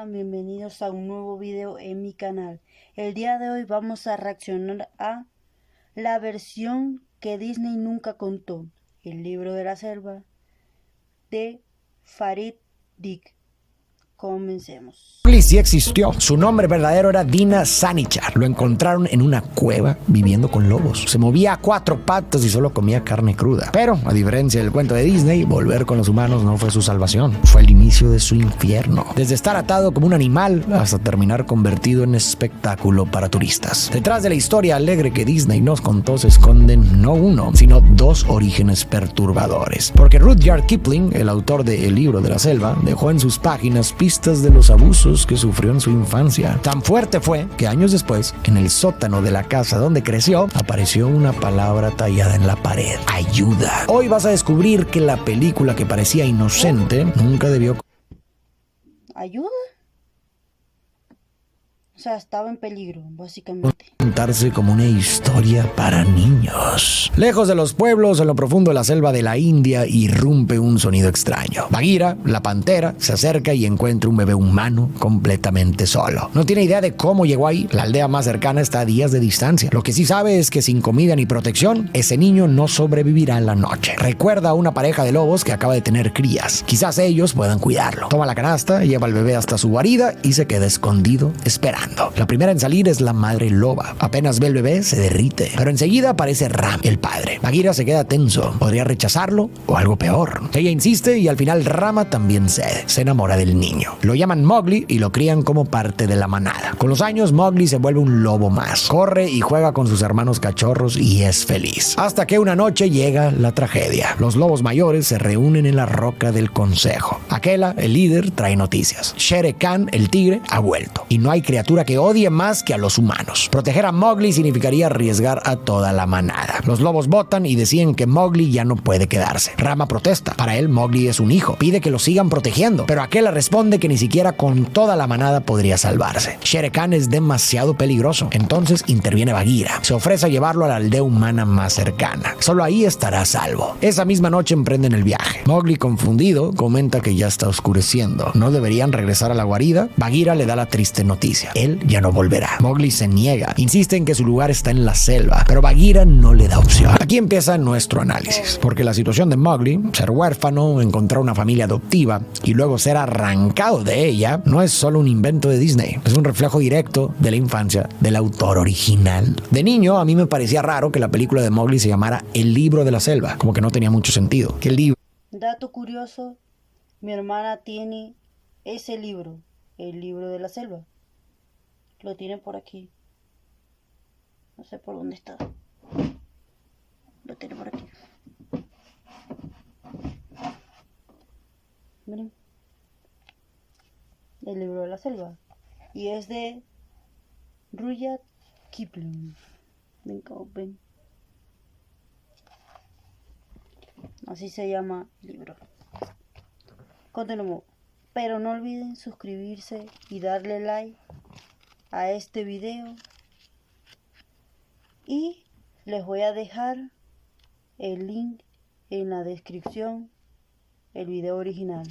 Bienvenidos a un nuevo video en mi canal. El día de hoy vamos a reaccionar a la versión que Disney nunca contó, el libro de la selva de Farid Dijk. Comencemos. Mowgli sí existió. Su nombre verdadero era Dina Sanichar. Lo encontraron en una cueva viviendo con lobos. Se movía a cuatro patas y solo comía carne cruda. Pero, a diferencia del cuento de Disney, volver con los humanos no fue su salvación. Fue el inicio de su infierno. Desde estar atado como un animal hasta terminar convertido en espectáculo para turistas. Detrás de la historia alegre que Disney nos contó se esconden no uno, sino dos orígenes perturbadores. Porque Rudyard Kipling, el autor de El libro de la selva, dejó en sus páginas pistas de los abusos que sufrió en su infancia. Tan fuerte fue que años después, en el sótano de la casa donde creció, apareció una palabra tallada en la pared: ayuda. Hoy vas a descubrir que la película que parecía inocente nunca debió ¿Ayuda? O sea, estaba en peligro, básicamente. contarse como una historia para niños. Lejos de los pueblos, en lo profundo de la selva de la India, irrumpe un sonido extraño. Bagheera, la pantera, se acerca y encuentra un bebé humano completamente solo. No tiene idea de cómo llegó ahí. La aldea más cercana está a días de distancia. Lo que sí sabe es que sin comida ni protección, ese niño no sobrevivirá en la noche. Recuerda a una pareja de lobos que acaba de tener crías. Quizás ellos puedan cuidarlo. Toma la canasta, lleva al bebé hasta su guarida y se queda escondido esperando. La primera en salir es la madre loba. Apenas ve el bebé, se derrite. Pero enseguida aparece Ram, el padre. Bagheera se queda tenso. Podría rechazarlo o algo peor. Ella insiste y al final Rama también cede. Se enamora del niño. Lo llaman Mowgli y lo crían como parte de la manada. Con los años, Mowgli se vuelve un lobo más. Corre y juega con sus hermanos cachorros y es feliz. Hasta que una noche llega la tragedia. Los lobos mayores se reúnen en la roca del consejo. Akela, el líder, trae noticias. Shere Khan, el tigre, ha vuelto. Y no hay criatura que odie más que a los humanos. Proteger a Mowgli significaría arriesgar a toda la manada. Los lobos votan y deciden que Mowgli ya no puede quedarse. Rama protesta. Para él, Mowgli es un hijo. Pide que lo sigan protegiendo. Pero Akela responde que ni siquiera con toda la manada podría salvarse. Shere Khan es demasiado peligroso. Entonces interviene Bagheera. Se ofrece a llevarlo a la aldea humana más cercana. Solo ahí estará a salvo. Esa misma noche emprenden el viaje. Mowgli, confundido, comenta que ya está oscureciendo. ¿No deberían regresar a la guarida? Bagheera le da la triste noticia. Él ya no volverá. Mowgli se niega. Insiste en que su lugar está en la selva, pero Bagheera no le da opción. Aquí empieza nuestro análisis, porque la situación de Mowgli, ser huérfano, encontrar una familia adoptiva y luego ser arrancado de ella, no es solo un invento de Disney, es un reflejo directo de la infancia del autor original. De niño, a mí me parecía raro que la película de Mowgli se llamara El libro de la selva, como que no tenía mucho sentido. ¿Qué libro? Dato curioso, mi hermana tiene ese libro, el libro de la selva. Lo tiene por aquí. No sé por dónde está. Lo tiene por aquí. Miren. El libro de la selva. Y es de Rudyard Kipling. Ven. Así se llama el libro. Continuamos. Pero no olviden suscribirse y darle like a este video. Y les voy a dejar el link en la descripción, el video original.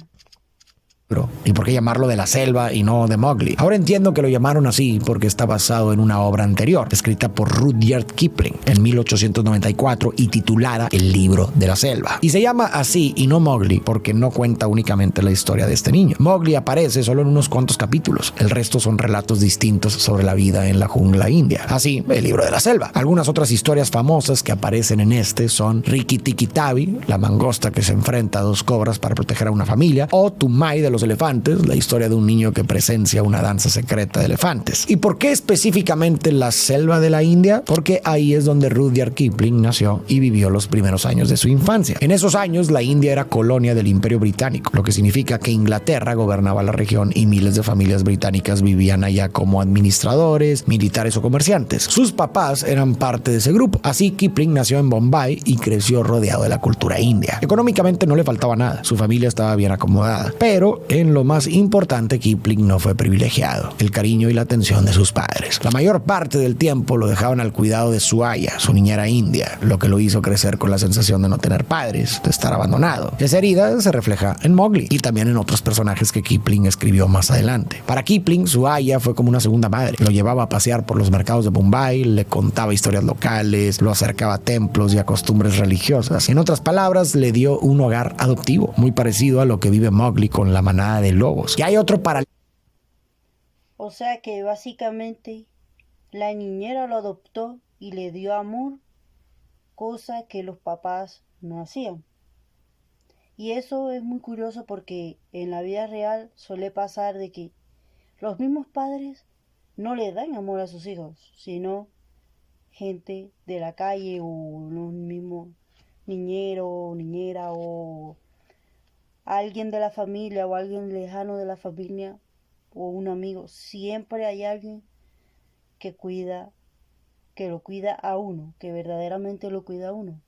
¿Y por qué llamarlo de la selva y no de Mowgli? Ahora entiendo que lo llamaron así porque está basado en una obra anterior, escrita por Rudyard Kipling en 1894 y titulada El libro de la selva. Y se llama así y no Mowgli porque no cuenta únicamente la historia de este niño. Mowgli aparece solo en unos cuantos capítulos. El resto son relatos distintos sobre la vida en la jungla india. Así, el libro de la selva. Algunas otras historias famosas que aparecen en este son Rikki Tikki Tavi, la mangosta que se enfrenta a dos cobras para proteger a una familia, o Tumai de los elefantes, la historia de un niño que presencia una danza secreta de elefantes. ¿Y por qué específicamente la selva de la India? Porque ahí es donde Rudyard Kipling nació y vivió los primeros años de su infancia. En esos años, la India era colonia del Imperio Británico, lo que significa que Inglaterra gobernaba la región y miles de familias británicas vivían allá como administradores, militares o comerciantes. Sus papás eran parte de ese grupo. Así, Kipling nació en Bombay y creció rodeado de la cultura india. Económicamente no le faltaba nada. Su familia estaba bien acomodada, pero Pero en lo más importante, Kipling no fue privilegiado: el cariño y la atención de sus padres. La mayor parte del tiempo lo dejaban al cuidado de Suaya, su niñera india, lo que lo hizo crecer con la sensación de no tener padres, de estar abandonado. Esa herida se refleja en Mowgli y también en otros personajes que Kipling escribió más adelante. Para Kipling, Suaya fue como una segunda madre. Lo llevaba a pasear por los mercados de Bombay, le contaba historias locales, lo acercaba a templos y a costumbres religiosas. En otras palabras, le dio un hogar adoptivo, muy parecido a lo que vive Mowgli con la manada de lobos. Y hay otro paralelo. O sea que básicamente la niñera lo adoptó y le dio amor, cosa que los papás no hacían. Y eso es muy curioso porque en la vida real suele pasar de que los mismos padres no le dan amor a sus hijos, sino gente de la calle o los mismos niñero o niñera o alguien de la familia o alguien lejano de la familia o un amigo. Siempre hay alguien que lo cuida a uno, que verdaderamente lo cuida a uno.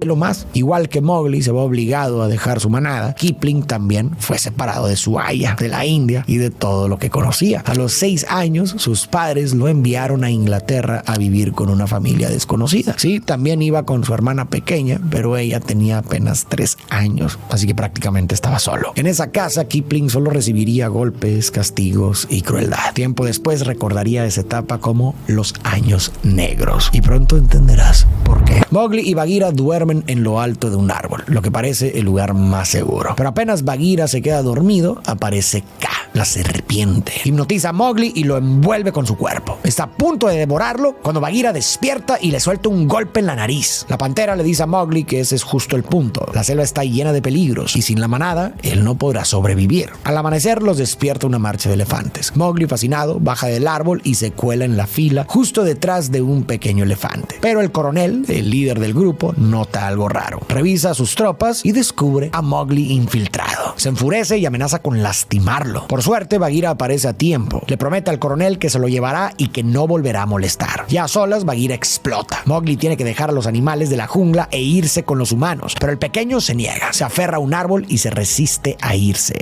Lo más, igual que Mowgli se ve obligado a dejar su manada, Kipling también fue separado de su aya, de la India y de todo lo que conocía. A los 6 años, sus padres lo enviaron a Inglaterra a vivir con una familia desconocida. Sí, también iba con su hermana pequeña, pero ella tenía apenas 3 años, así que prácticamente estaba solo. En esa casa, Kipling solo recibiría golpes, castigos y crueldad. Tiempo después recordaría esa etapa como los años negros. Y pronto entenderás por qué. Mowgli y Bagheera duermen en lo alto de un árbol, lo que parece el lugar más seguro. Pero apenas Bagheera se queda dormido, aparece Kaa, la serpiente. Hipnotiza a Mowgli y lo envuelve con su cuerpo. Está a punto de devorarlo cuando Bagheera despierta y le suelta un golpe en la nariz. La pantera le dice a Mowgli que ese es justo el punto. La selva está llena de peligros y sin la manada, él no podrá sobrevivir. Al amanecer los despierta una marcha de elefantes. Mowgli, fascinado, baja del árbol y se cuela en la fila justo detrás de un pequeño elefante. Pero el coronel, el líder del grupo, nota algo raro. Revisa a sus tropas y descubre a Mowgli infiltrado. Se enfurece y amenaza con lastimarlo. Por suerte, Bagheera aparece a tiempo. Le promete al coronel que se lo llevará y que no volverá a molestar. Ya a solas, Bagheera explota. Mowgli tiene que dejar a los animales de la jungla e irse con los humanos, pero el pequeño se niega. Se aferra a un árbol y se resiste a irse.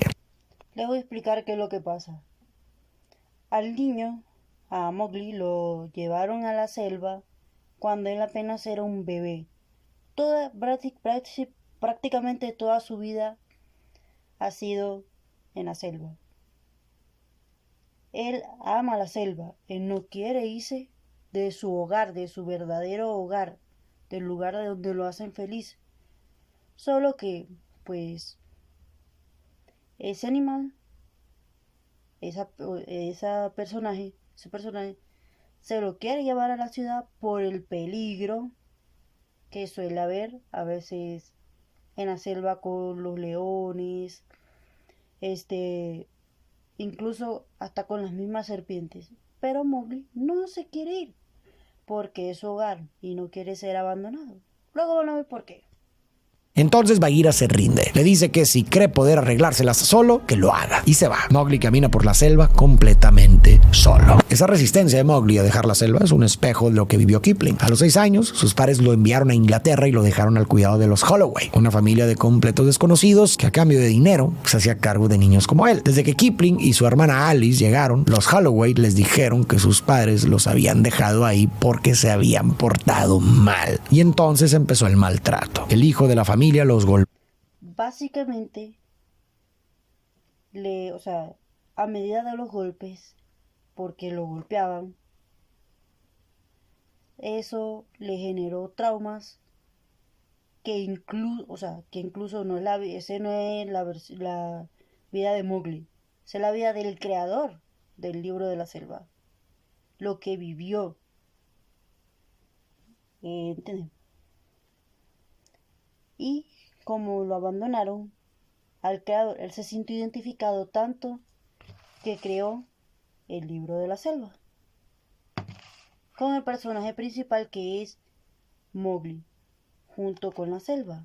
Les voy a explicar qué es lo que pasa. Al niño, a Mowgli, lo llevaron a la selva cuando él apenas era un bebé. Prácticamente toda su vida ha sido en la selva. Él ama la selva, él no quiere irse de su hogar, de su verdadero hogar, del lugar de donde lo hacen feliz. Solo que, pues, ese animal, ese personaje, se lo quiere llevar a la ciudad por el peligro que suele haber a veces en la selva con los leones, incluso hasta con las mismas serpientes. Pero Mowgli no se quiere ir porque es su hogar y no quiere ser abandonado. Luego van a ver por qué. Entonces Bagheera se rinde. Le dice que si cree poder arreglárselas solo, que lo haga. Y se va. Mowgli camina por la selva completamente solo. Esa resistencia de Mowgli a dejar la selva es un espejo de lo que vivió Kipling. A los 6 años, sus padres lo enviaron a Inglaterra y lo dejaron al cuidado de los Holloway, una familia de completos desconocidos que a cambio de dinero se hacía cargo de niños como él. Desde que Kipling y su hermana Alice llegaron, los Holloway les dijeron que sus padres los habían dejado ahí porque se habían portado mal. Y entonces empezó el maltrato. El hijo de la familia los golpeó. Básicamente, a medida de los golpes, porque lo golpeaban, eso le generó traumas que incluso no es la vida de Mowgli, es la vida del creador del libro de la selva, lo que vivió. ¿Entienden? Y como lo abandonaron al creador, él se sintió identificado tanto que creó el libro de la selva con el personaje principal que es Mowgli junto con la selva.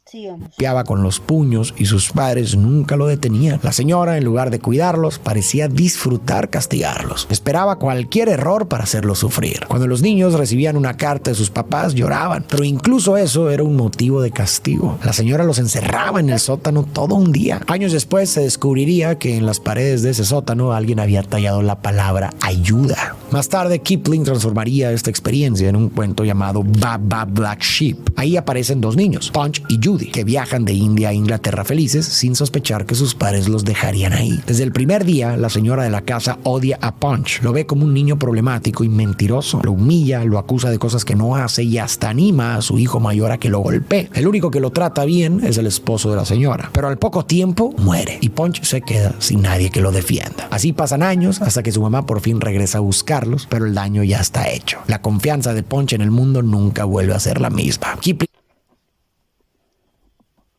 Sigamos. Golpeaba con los puños y sus padres nunca lo detenían. La señora, en lugar de cuidarlos, parecía disfrutar castigarlos. Esperaba cualquier error para hacerlos sufrir. Cuando los niños recibían una carta de sus papás, lloraban, pero incluso eso era un motivo de castigo. La señora los encerraba en el sótano todo un día. Años después se descubriría que en las paredes de ese sótano alguien había tallado la palabra ayuda. Más tarde, Kipling transformaría esta experiencia en un cuento llamado Baa Black Sheep. Ahí aparecen dos niños, Punch y Judy, que viajan de India a Inglaterra felices sin sospechar que sus padres los dejarían ahí. Desde el primer día, la señora de la casa odia a Punch. Lo ve como un niño problemático y mentiroso. Lo humilla, lo acusa de cosas que no hace y hasta anima a su hijo mayor a que lo golpee. El único que lo trata bien es el esposo de la señora. Pero al poco tiempo muere y Punch se queda sin nadie que lo defienda. Así pasan años hasta que su mamá por fin regresa a buscarlos, pero el daño ya está hecho. La confianza de Punch en el mundo nunca vuelve a ser la misma.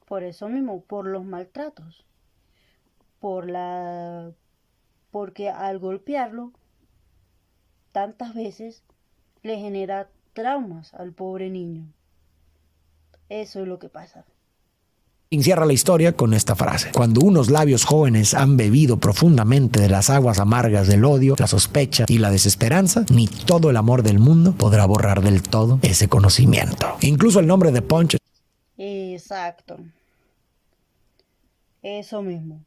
Por eso mismo, por los maltratos, porque al golpearlo tantas veces le genera traumas al pobre niño. Eso es lo que pasa. Cierra la historia con esta frase: cuando unos labios jóvenes han bebido profundamente de las aguas amargas del odio, la sospecha y la desesperanza, ni todo el amor del mundo podrá borrar del todo ese conocimiento. Incluso el nombre de Punch. Exacto. Eso mismo.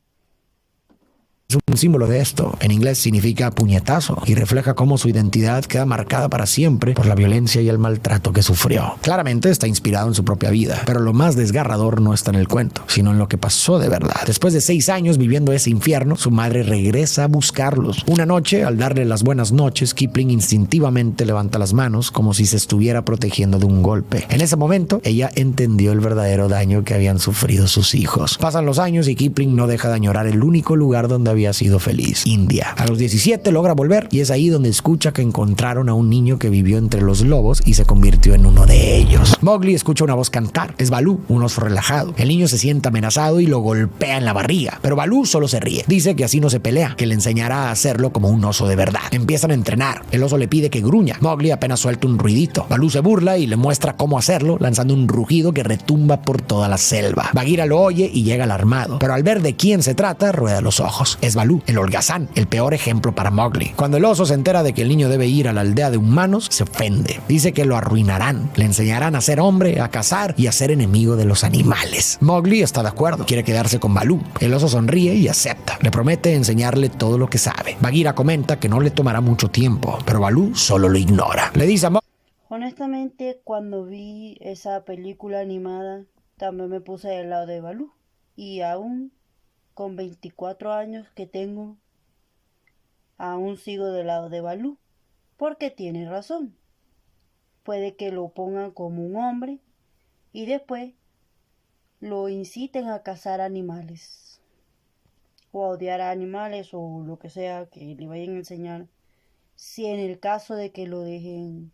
Es un símbolo de esto. En inglés significa puñetazo y refleja cómo su identidad queda marcada para siempre por la violencia y el maltrato que sufrió. Claramente está inspirado en su propia vida, pero lo más desgarrador no está en el cuento, sino en lo que pasó de verdad. Después de 6 años viviendo ese infierno, su madre regresa a buscarlos. Una noche, al darle las buenas noches, Kipling instintivamente levanta las manos como si se estuviera protegiendo de un golpe. En ese momento, ella entendió el verdadero daño que habían sufrido sus hijos. Pasan los años y Kipling no deja de añorar el único lugar donde había sido feliz, India. A los 17 logra volver y es ahí donde escucha que encontraron a un niño que vivió entre los lobos y se convirtió en uno de ellos. Mowgli escucha una voz cantar. Es Baloo, un oso relajado. El niño se siente amenazado y lo golpea en la barriga, pero Baloo solo se ríe. Dice que así no se pelea, que le enseñará a hacerlo como un oso de verdad. Empiezan a entrenar. El oso le pide que gruña. Mowgli apenas suelta un ruidito. Baloo se burla y le muestra cómo hacerlo, lanzando un rugido que retumba por toda la selva. Bagheera lo oye y llega alarmado, pero al ver de quién se trata, rueda los ojos. Es Baloo, el holgazán, el peor ejemplo para Mowgli. Cuando el oso se entera de que el niño debe ir a la aldea de humanos, se ofende. Dice que lo arruinarán, le enseñarán a ser hombre, a cazar y a ser enemigo de los animales. Mowgli está de acuerdo, quiere quedarse con Baloo. El oso sonríe y acepta. Le promete enseñarle todo lo que sabe. Bagheera comenta que no le tomará mucho tiempo, pero Baloo solo lo ignora. Le dice a Mowgli: honestamente, cuando vi esa película animada, también me puse del lado de Baloo. Y aún con 24 años que tengo, aún sigo del lado de Baloo, porque tiene razón. Puede que lo pongan como un hombre y después lo inciten a cazar animales o a odiar a animales o lo que sea que le vayan a enseñar, si en el caso de que lo dejen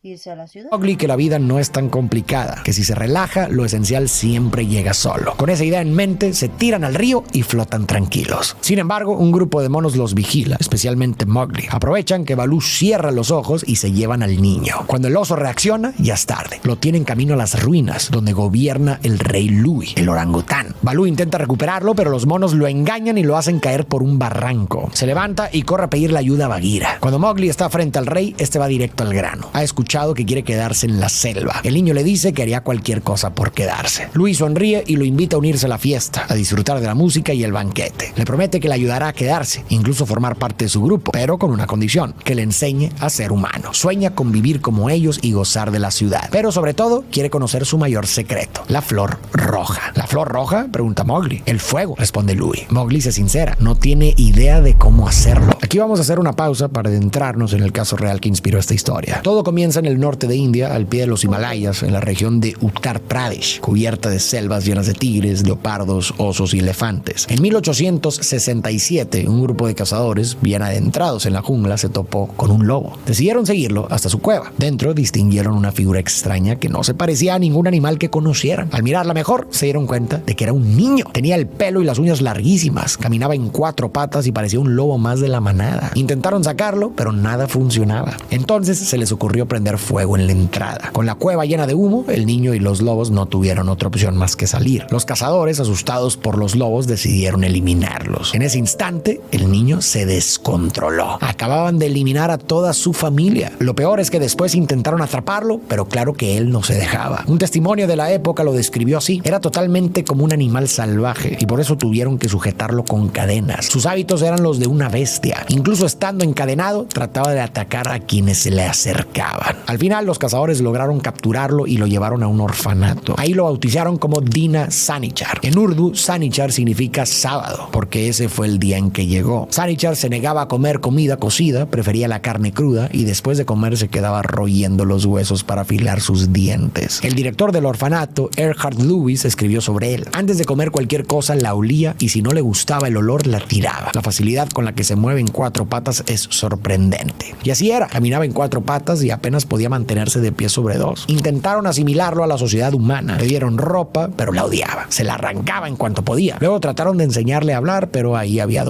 irse a la ciudad. Mowgli que la vida no es tan complicada, que si se relaja, lo esencial siempre llega solo. Con esa idea en mente, se tiran al río y flotan tranquilos. Sin embargo, un grupo de monos los vigila, especialmente Mowgli. Aprovechan que Baloo cierra los ojos y se llevan al niño. Cuando el oso reacciona, ya es tarde. Lo tienen camino a las ruinas, donde gobierna el rey Louie, el orangután. Baloo intenta recuperarlo, pero los monos lo engañan y lo hacen caer por un barranco. Se levanta y corre a pedirle ayuda a Bagheera. Cuando Mowgli está frente al rey, este va directo al grano. Ha escuchado que quiere quedarse en la selva. El niño le dice que haría cualquier cosa por quedarse. Louie sonríe y lo invita a unirse a la fiesta, a disfrutar de la música y el banquete. Le promete que le ayudará a quedarse, incluso formar parte de su grupo, pero con una condición: que le enseñe a ser humano. Sueña con vivir como ellos y gozar de la ciudad, pero sobre todo quiere conocer su mayor secreto: la flor roja. ¿La flor roja?, pregunta Mowgli. El fuego, responde Louie. Mowgli se sincera, no tiene idea de cómo hacerlo. Aquí vamos a hacer una pausa para adentrarnos en el caso real que inspiró esta historia. Todo comienza en el norte de India, al pie de los Himalayas, en la región de Uttar Pradesh, cubierta de selvas llenas de tigres, leopardos, osos y elefantes. En 1867, un grupo de cazadores, bien adentrados en la jungla, se topó con un lobo. Decidieron seguirlo hasta su cueva. Dentro distinguieron una figura extraña que no se parecía a ningún animal que conocieran. Al mirarla mejor, se dieron cuenta de que era un niño. Tenía el pelo y las uñas larguísimas, caminaba en 4 patas y parecía un lobo más de la manada. Intentaron sacarlo, pero nada funcionaba. Entonces se les ocurrió prender prender fuego en la entrada. Con la cueva llena de humo, el niño y los lobos no tuvieron otra opción más que salir. Los cazadores, asustados por los lobos, decidieron eliminarlos. En ese instante, el niño se descontroló. Acababan de eliminar a toda su familia. Lo peor es que después intentaron atraparlo, pero claro que él no se dejaba. Un testimonio de la época lo describió así: era totalmente como un animal salvaje y por eso tuvieron que sujetarlo con cadenas. Sus hábitos eran los de una bestia. Incluso estando encadenado, trataba de atacar a quienes se le acercaban. Al final, los cazadores lograron capturarlo y lo llevaron a un orfanato. Ahí lo bautizaron como Dina Sanichar. En urdu, Sanichar significa sábado, porque ese fue el día en que llegó. Sanichar se negaba a comer comida cocida, prefería la carne cruda y después de comer se quedaba royendo los huesos para afilar sus dientes. El director del orfanato, Erhard Lewis, escribió sobre él: antes de comer cualquier cosa la olía y si no le gustaba el olor la tiraba. La facilidad con la que se mueve en 4 patas es sorprendente. Y así era, caminaba en 4 patas y apenas podía mantenerse de pie sobre 2. Intentaron asimilarlo a la sociedad humana, le dieron ropa, pero la odiaba, se la arrancaba en cuanto podía. Luego trataron de enseñarle a hablar, pero ahí había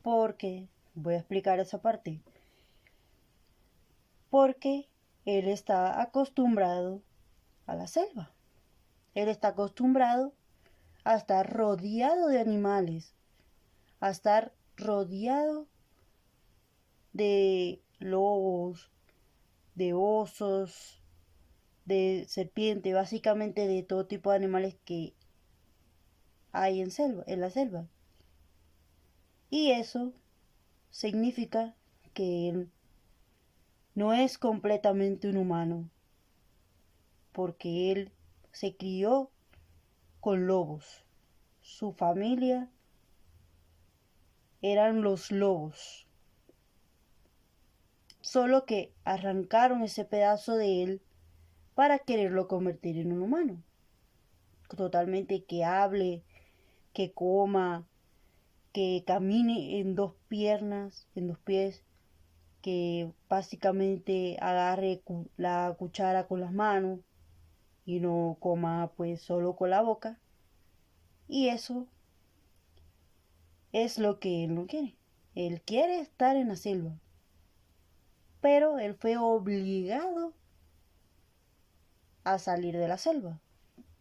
Porque, voy a explicar esa parte. Porque él está acostumbrado a la selva. Él está acostumbrado a estar rodeado de animales, a estar rodeado de lobos, de osos, de serpiente, básicamente de todo tipo de animales que hay en la selva. Y eso significa que él no es completamente un humano, porque él se crió con lobos. Su familia eran los lobos. Solo que arrancaron ese pedazo de él para quererlo convertir en un humano. Totalmente que hable, que coma, que camine en 2 piernas, en 2 pies, que básicamente agarre la cuchara con las manos y no coma pues solo con la boca. Y eso es lo que él no quiere. Él quiere estar en la selva, pero él fue obligado a salir de la selva.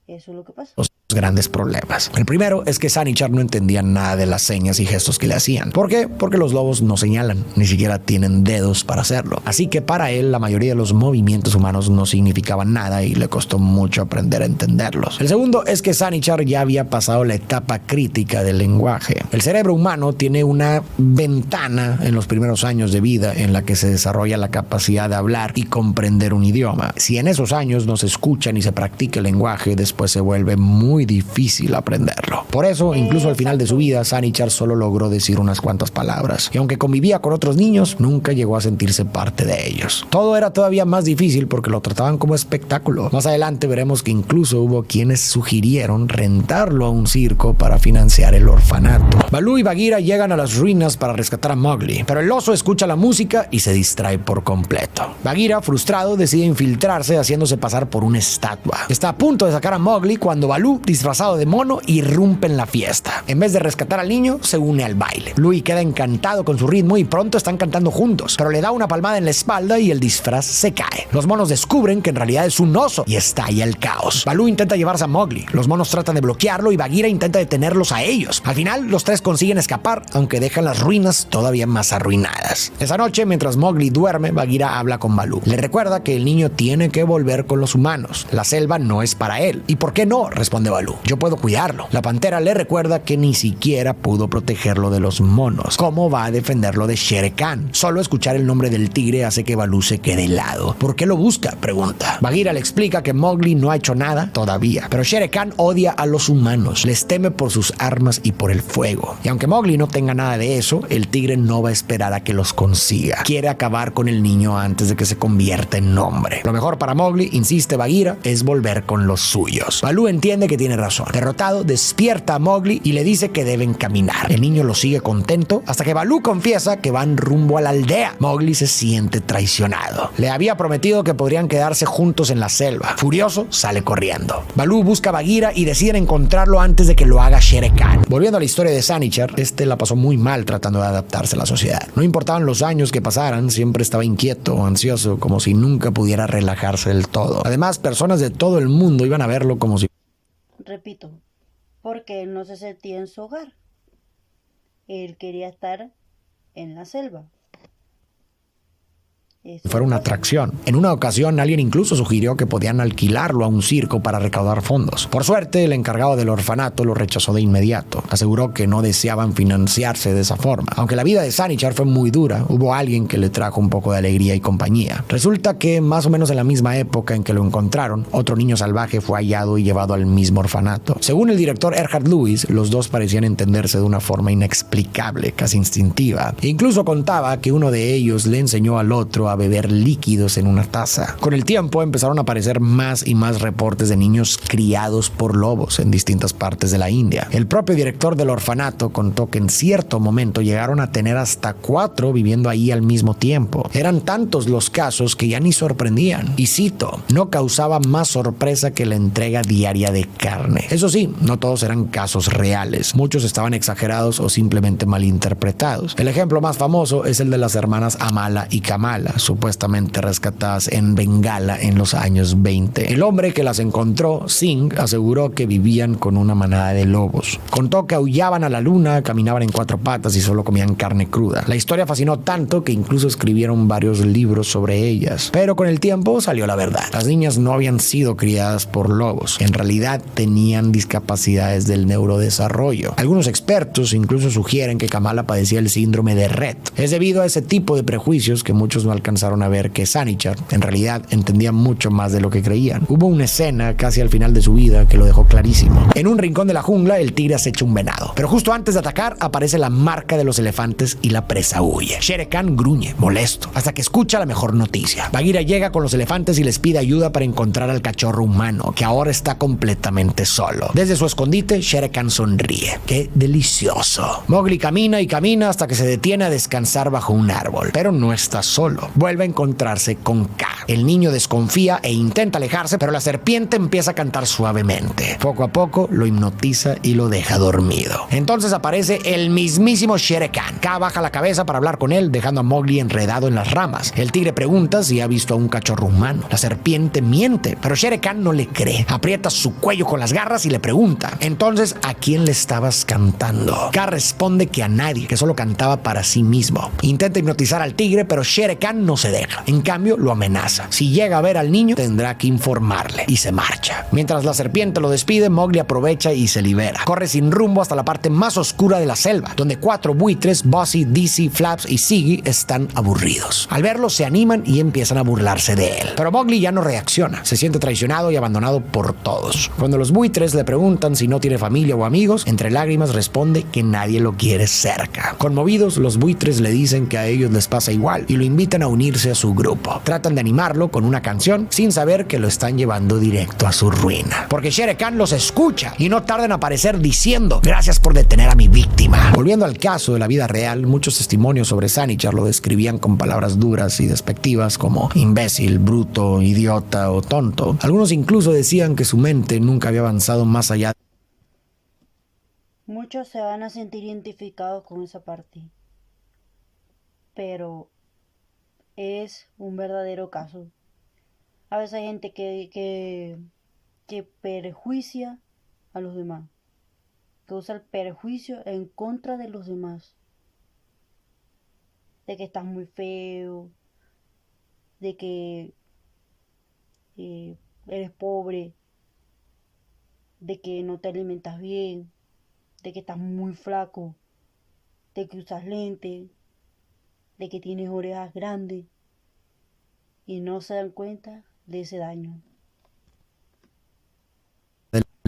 Eso es lo que pasa. Grandes problemas. El primero es que Sanichar no entendía nada de las señas y gestos que le hacían. ¿Por qué? Porque los lobos no señalan, ni siquiera tienen dedos para hacerlo. Así que para él la mayoría de los movimientos humanos no significaban nada y le costó mucho aprender a entenderlos. El segundo es que Sanichar ya había pasado la etapa crítica del lenguaje. El cerebro humano tiene una ventana en los primeros años de vida en la que se desarrolla la capacidad de hablar y comprender un idioma. Si en esos años no se escucha ni se practica el lenguaje, después se vuelve muy difícil aprenderlo. Por eso, incluso al final de su vida, Sanichar solo logró decir unas cuantas palabras. Y aunque convivía con otros niños, nunca llegó a sentirse parte de ellos. Todo era todavía más difícil porque lo trataban como espectáculo. Más adelante veremos que incluso hubo quienes sugirieron rentarlo a un circo para financiar el orfanato. Balú y Bagheera llegan a las ruinas para rescatar a Mowgli, pero el oso escucha la música y se distrae por completo. Bagheera, frustrado, decide infiltrarse haciéndose pasar por una estatua. Está a punto de sacar a Mowgli cuando Balú, disfrazado de mono, irrumpe en la fiesta. En vez de rescatar al niño, se une al baile. Louie queda encantado con su ritmo y pronto están cantando juntos, pero le da una palmada en la espalda y el disfraz se cae. Los monos descubren que en realidad es un oso y estalla el caos. Balú intenta llevarse a Mowgli, los monos tratan de bloquearlo y Bagheera intenta detenerlos a ellos. Al final, los 3 consiguen escapar, aunque dejan las ruinas todavía más arruinadas. Esa noche, mientras Mowgli duerme, Bagheera habla con Balú. Le recuerda que el niño tiene que volver con los humanos. La selva no es para él. ¿Y por qué no?, responde Balú. Yo puedo cuidarlo. La pantera le recuerda que ni siquiera pudo protegerlo de los monos. ¿Cómo va a defenderlo de Shere Khan? Solo escuchar el nombre del tigre hace que Balú se quede helado. ¿Por qué lo busca?, pregunta. Bagheera le explica que Mowgli no ha hecho nada todavía, pero Shere Khan odia a los humanos, les teme por sus armas y por el fuego. Y aunque Mowgli no tenga nada de eso, el tigre no va a esperar a que los consiga. Quiere acabar con el niño antes de que se convierta en hombre. Lo mejor para Mowgli, insiste Bagheera, es volver con los suyos. Balú entiende que tiene tiene razón. Derrotado, despierta a Mowgli y le dice que deben caminar. El niño lo sigue contento hasta que Balú confiesa que van rumbo a la aldea. Mowgli se siente traicionado. Le había prometido que podrían quedarse juntos en la selva. Furioso, sale corriendo. Balú busca a Bagheera y deciden encontrarlo antes de que lo haga Shere Khan. Volviendo a la historia de Sanichar, la pasó muy mal tratando de adaptarse a la sociedad. No importaban los años que pasaran, siempre estaba inquieto o ansioso, como si nunca pudiera relajarse del todo. Además, personas de todo el mundo iban a verlo como si... Repito, porque él no se sentía en su hogar. Él quería estar en la selva. fuera una atracción. En una ocasión, alguien incluso sugirió que podían alquilarlo a un circo para recaudar fondos. Por suerte, el encargado del orfanato lo rechazó de inmediato. Aseguró que no deseaban financiarse de esa forma. Aunque la vida de Sanichar fue muy dura, hubo alguien que le trajo un poco de alegría y compañía. Resulta que, más o menos en la misma época en que lo encontraron, otro niño salvaje fue hallado y llevado al mismo orfanato. Según el director Erhard Lewis, los dos parecían entenderse de una forma inexplicable, casi instintiva. E incluso contaba que uno de ellos le enseñó al otro a beber líquidos en una taza. Con el tiempo empezaron a aparecer más y más reportes de niños criados por lobos en distintas partes de la India. El propio director del orfanato contó que en cierto momento llegaron a tener hasta 4 viviendo ahí al mismo tiempo. Eran tantos los casos que ya ni sorprendían. Y cito, no causaba más sorpresa que la entrega diaria de carne. Eso sí, no todos eran casos reales. Muchos estaban exagerados o simplemente malinterpretados. El ejemplo más famoso es el de las hermanas Amala y Kamala, supuestamente rescatadas en Bengala en los años 20. El hombre que las encontró, Singh, aseguró que vivían con una manada de lobos. Contó que aullaban a la luna, caminaban en 4 patas y solo comían carne cruda. La historia fascinó tanto que incluso escribieron varios libros sobre ellas. Pero con el tiempo salió la verdad. Las niñas no habían sido criadas por lobos. En realidad tenían discapacidades del neurodesarrollo. Algunos expertos incluso sugieren que Kamala padecía el síndrome de Rett. Es debido a ese tipo de prejuicios que muchos no alcanzaron a ver que Sanichar en realidad entendía mucho más de lo que creían. Hubo una escena casi al final de su vida que lo dejó clarísimo. En un rincón de la jungla, el tigre acecha un venado. Pero justo antes de atacar, aparece la marca de los elefantes y la presa huye. Shere Khan gruñe, molesto, hasta que escucha la mejor noticia. Bagheera llega con los elefantes y les pide ayuda para encontrar al cachorro humano, que ahora está completamente solo. Desde su escondite, Shere Khan sonríe. ¡Qué delicioso! Mowgli camina y camina hasta que se detiene a descansar bajo un árbol. Pero no está solo. Vuelve a encontrarse con K. El niño desconfía e intenta alejarse, pero la serpiente empieza a cantar suavemente. Poco a poco lo hipnotiza y lo deja dormido. Entonces aparece el mismísimo Shere Khan. K baja la cabeza para hablar con él, dejando a Mowgli enredado en las ramas. El tigre pregunta si ha visto a un cachorro humano. La serpiente miente, pero Shere Khan no le cree. Aprieta su cuello con las garras y le pregunta, entonces, ¿a quién le estabas cantando? K responde que a nadie, que solo cantaba para sí mismo. Intenta hipnotizar al tigre, pero Shere Khan no se deja. En cambio, lo amenaza. Si llega a ver al niño, tendrá que informarle. Y se marcha. Mientras la serpiente lo despide, Mowgli aprovecha y se libera. Corre sin rumbo hasta la parte más oscura de la selva, donde 4 buitres, Bossy, Dizzy, Flaps y Siggy, están aburridos. Al verlo, se animan y empiezan a burlarse de él. Pero Mowgli ya no reacciona. Se siente traicionado y abandonado por todos. Cuando los buitres le preguntan si no tiene familia o amigos, entre lágrimas responde que nadie lo quiere cerca. Conmovidos, los buitres le dicen que a ellos les pasa igual y lo invitan a unirse a su grupo. Tratan de animarlo con una canción sin saber que lo están llevando directo a su ruina. Porque Shere Khan los escucha y no tarda en aparecer diciendo, gracias por detener a mi víctima. Volviendo al caso de la vida real, muchos testimonios sobre Sanichar lo describían con palabras duras y despectivas como imbécil, bruto, idiota o tonto. Algunos incluso decían que su mente nunca había avanzado más allá. Muchos se van a sentir identificados con esa parte, pero es un verdadero caso. A veces hay gente que perjuicia a los demás, que usa el perjuicio en contra de los demás, de que estás muy feo, de que eres pobre, de que no te alimentas bien, de que estás muy flaco, de que usas lentes, de que tienes orejas grandes y no se dan cuenta de ese daño.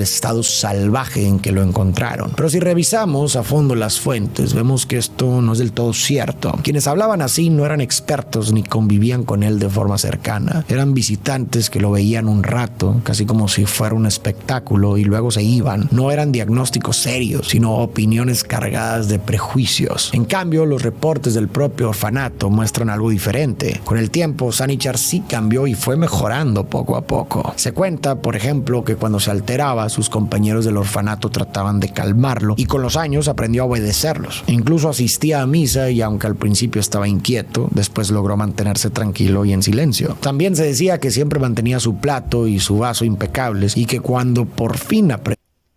estado salvaje en que lo encontraron. Pero si revisamos a fondo las fuentes, vemos que esto no es del todo cierto. Quienes hablaban así no eran expertos ni convivían con él de forma cercana. Eran visitantes que lo veían un rato, casi como si fuera un espectáculo, y luego se iban. No eran diagnósticos serios, sino opiniones cargadas de prejuicios. En cambio, los reportes del propio orfanato muestran algo diferente. Con el tiempo, Sanichar sí cambió y fue mejorando poco a poco. Se cuenta, por ejemplo, que cuando se alteraba, sus compañeros del orfanato trataban de calmarlo y con los años aprendió a obedecerlos. Incluso asistía a misa y aunque al principio estaba inquieto, después logró mantenerse tranquilo y en silencio. También se decía que siempre mantenía su plato y su vaso impecables y que cuando por fin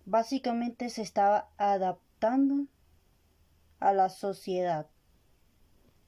básicamente se estaba adaptando a la sociedad.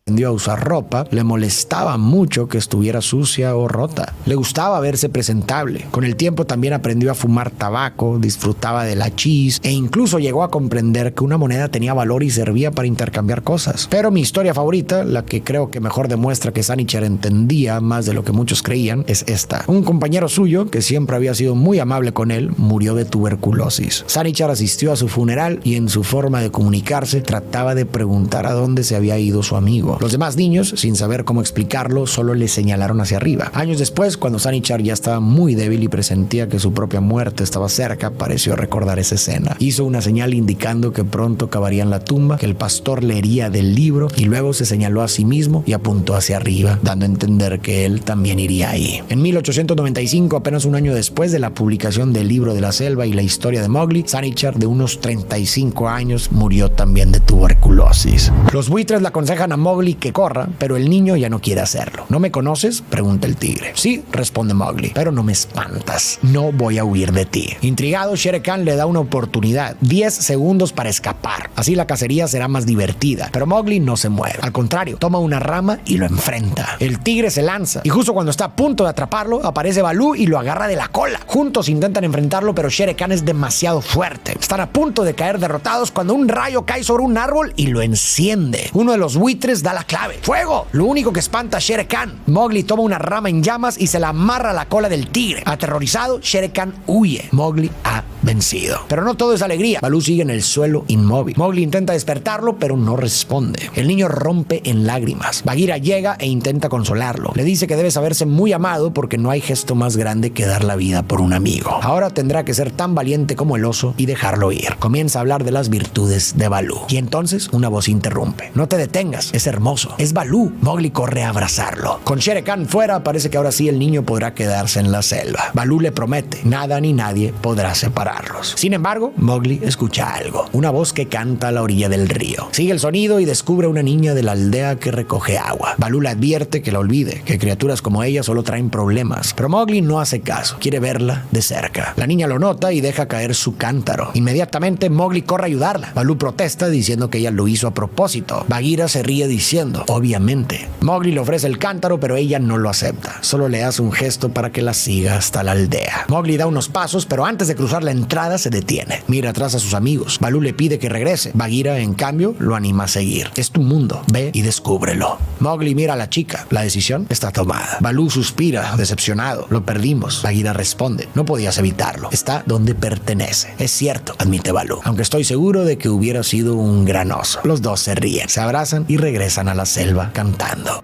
Aprendió a usar ropa, le molestaba mucho que estuviera sucia o rota. Le gustaba verse presentable. Con el tiempo también aprendió a fumar tabaco, disfrutaba del hachís e incluso llegó a comprender que una moneda tenía valor y servía para intercambiar cosas. Pero mi historia favorita, la que creo que mejor demuestra que Sanichar entendía más de lo que muchos creían, es esta. Un compañero suyo, que siempre había sido muy amable con él, murió de tuberculosis. Sanichar asistió a su funeral y en su forma de comunicarse trataba de preguntar a dónde se había ido su amigo. Los demás niños, sin saber cómo explicarlo, solo le señalaron hacia arriba. Años después, cuando Sanichar ya estaba muy débil y presentía que su propia muerte estaba cerca, pareció recordar esa escena. Hizo una señal indicando que pronto cavarían la tumba, que el pastor leería del libro y luego se señaló a sí mismo y apuntó hacia arriba, dando a entender que él también iría ahí. En 1895, apenas un año después de la publicación del libro de la selva y la historia de Mowgli, Sanichar, de unos 35 años, murió también de tuberculosis. Los buitres le aconsejan a Mowgli que corra, pero el niño ya no quiere hacerlo. ¿No me conoces?, pregunta el tigre. Sí, responde Mowgli, pero no me espantas. No voy a huir de ti. Intrigado, Shere Khan le da una oportunidad, 10 segundos para escapar. Así la cacería será más divertida. Pero Mowgli no se mueve. Al contrario, toma una rama y lo enfrenta. El tigre se lanza y justo cuando está a punto de atraparlo, aparece Baloo y lo agarra de la cola. Juntos intentan enfrentarlo, pero Shere Khan es demasiado fuerte. Están a punto de caer derrotados cuando un rayo cae sobre un árbol y lo enciende. Uno de los buitres da la clave. ¡Fuego! Lo único que espanta a Shere Khan. Mowgli toma una rama en llamas y se la amarra a la cola del tigre. Aterrorizado, Shere Khan huye. Mowgli ha vencido. Pero no todo es alegría. Baloo sigue en el suelo inmóvil. Mowgli intenta despertarlo, pero no responde. El niño rompe en lágrimas. Bagheera llega e intenta consolarlo. Le dice que debe saberse muy amado porque no hay gesto más grande que dar la vida por un amigo. Ahora tendrá que ser tan valiente como el oso y dejarlo ir. Comienza a hablar de las virtudes de Baloo. Y entonces una voz interrumpe. No te detengas, es hermoso. Es Baloo. Mowgli corre a abrazarlo. Con Shere Khan fuera, parece que ahora sí el niño podrá quedarse en la selva. Baloo le promete, nada ni nadie podrá separarlos. Sin embargo, Mowgli escucha algo. Una voz que canta a la orilla del río. Sigue el sonido y descubre a una niña de la aldea que recoge agua. Baloo le advierte que la olvide, que criaturas como ella solo traen problemas. Pero Mowgli no hace caso. Quiere verla de cerca. La niña lo nota y deja caer su cántaro. Inmediatamente, Mowgli corre a ayudarla. Baloo protesta diciendo que ella lo hizo a propósito. Bagheera se ríe diciendo, obviamente. Mowgli le ofrece el cántaro, pero ella no lo acepta. Solo le hace un gesto para que la siga hasta la aldea. Mowgli da unos pasos, pero antes de cruzar la entrada se detiene. Mira atrás a sus amigos. Baloo le pide que regrese. Bagheera, en cambio, lo anima a seguir. Es tu mundo. Ve y descúbrelo. Mowgli mira a la chica. La decisión está tomada. Baloo suspira, decepcionado. Lo perdimos. Bagheera responde. No podías evitarlo. Está donde pertenece. Es cierto, admite Baloo. Aunque estoy seguro de que hubiera sido un gran oso. Los dos se ríen, se abrazan y regresan a la selva cantando.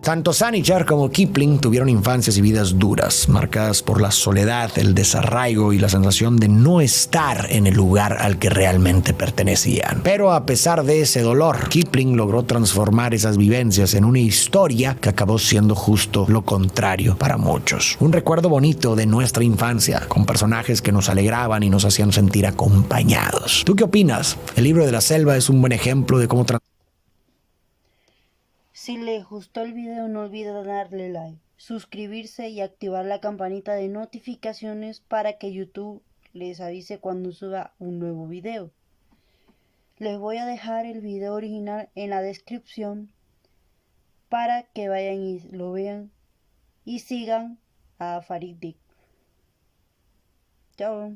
Tanto Sanichar como Kipling tuvieron infancias y vidas duras, marcadas por la soledad, el desarraigo y la sensación de no estar en el lugar al que realmente pertenecían. Pero a pesar de ese dolor, Kipling logró transformar esas vivencias en una historia que acabó siendo justo lo contrario para muchos. Un recuerdo bonito de nuestra infancia, con personajes que nos alegraban y nos hacían sentir acompañados. ¿Tú qué opinas? El libro de la selva es un buen ejemplo de cómo Si les gustó el video, no olviden darle like, suscribirse y activar la campanita de notificaciones para que YouTube les avise cuando suba un nuevo video. Les voy a dejar el video original en la descripción para que vayan y lo vean y sigan a Farid Dick. Chao.